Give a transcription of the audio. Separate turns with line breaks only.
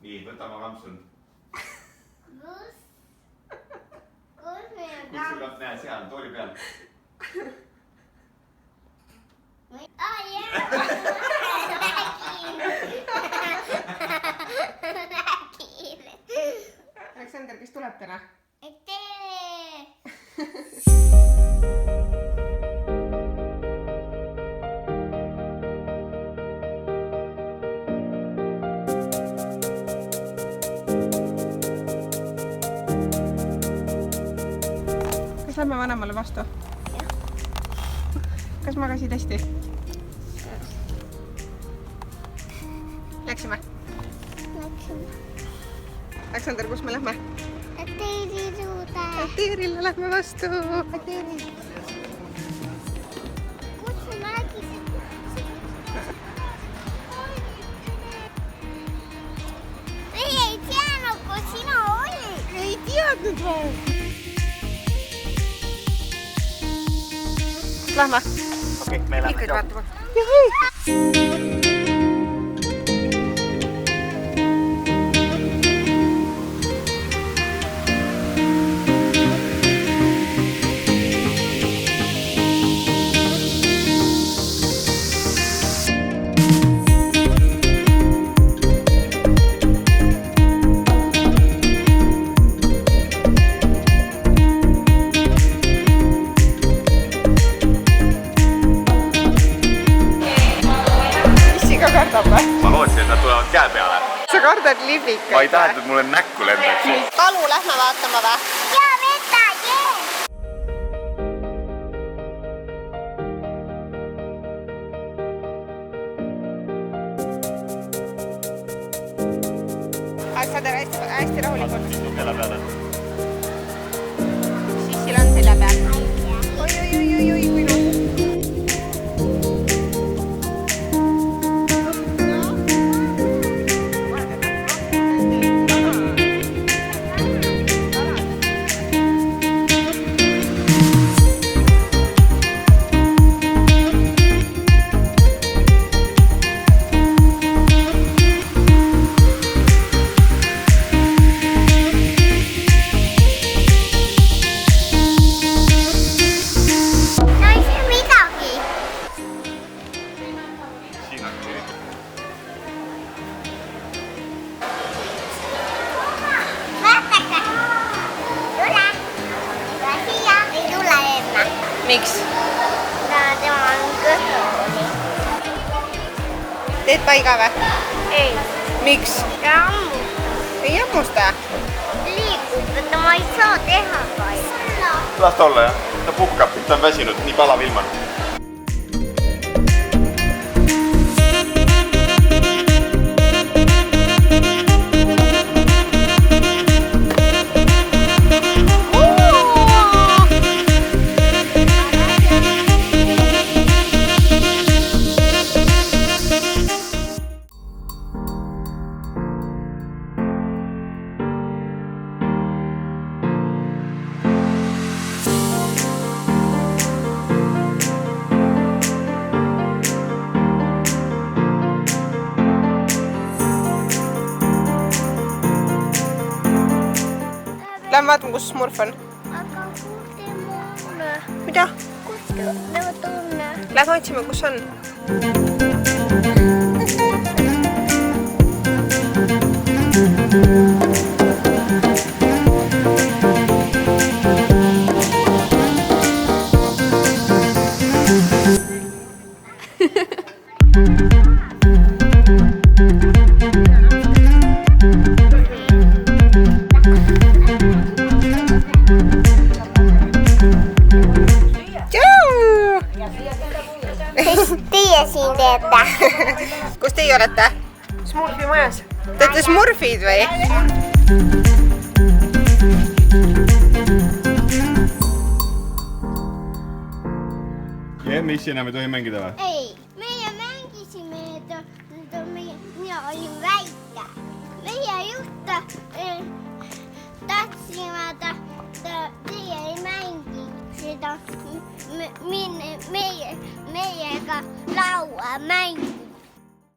Nii, võta ma kampsun.
Kus meil on
kampsun? Näe, seal, tooli peal.
Aleksander, kes tuleb täna? Kas lähme vanemale vastu? Kas magasid hästi? Läksime? Aleksander, kus me lähme?
Teeri juurde.
Teerile lähme vastu. Teeri.
Kus sa rääkisid? Meie ei teadnud, kus sina olid.
Ei teadnud või? Lähme.
Okei, me lähme.
Ikkagi vaatama. Juhui!
Ma lootsin, et nad tulevad käe peale.
Sa kardad libikaid?
Ma ei tahet, et mulle näkku lendaks.
Kalu lähme vaatama või?
Ja veta, jee!
Aleksander, hästi rahulikult.
Sissu kella peale.
Sissil on selja peal. Oi, kui noh. Miks?
Tema on kõhuli.
Teed paiga või?
Ei.
Miks?
Rammu.
Ei jammusta?
Liikud, võtta ma ei saa teha kai.
Las ta olla, jah. Ta puhkab, ta on väsinud, nii palav ilm on.
Lähme vaatame, kus Smurf on.
Aga kuulge mulle.
Mida?
Kus te tunne?
Lähme otsime, kus on.
Teie siin teete.
Kus teie olete? Smurfi majas. Te olete Smurfid või?
Ja mis enam ei tohi mängida või?
Ei, meie mängisime, mina olin väike. Meie just tahtsime, teie ei mängi seda meiega laua mängi.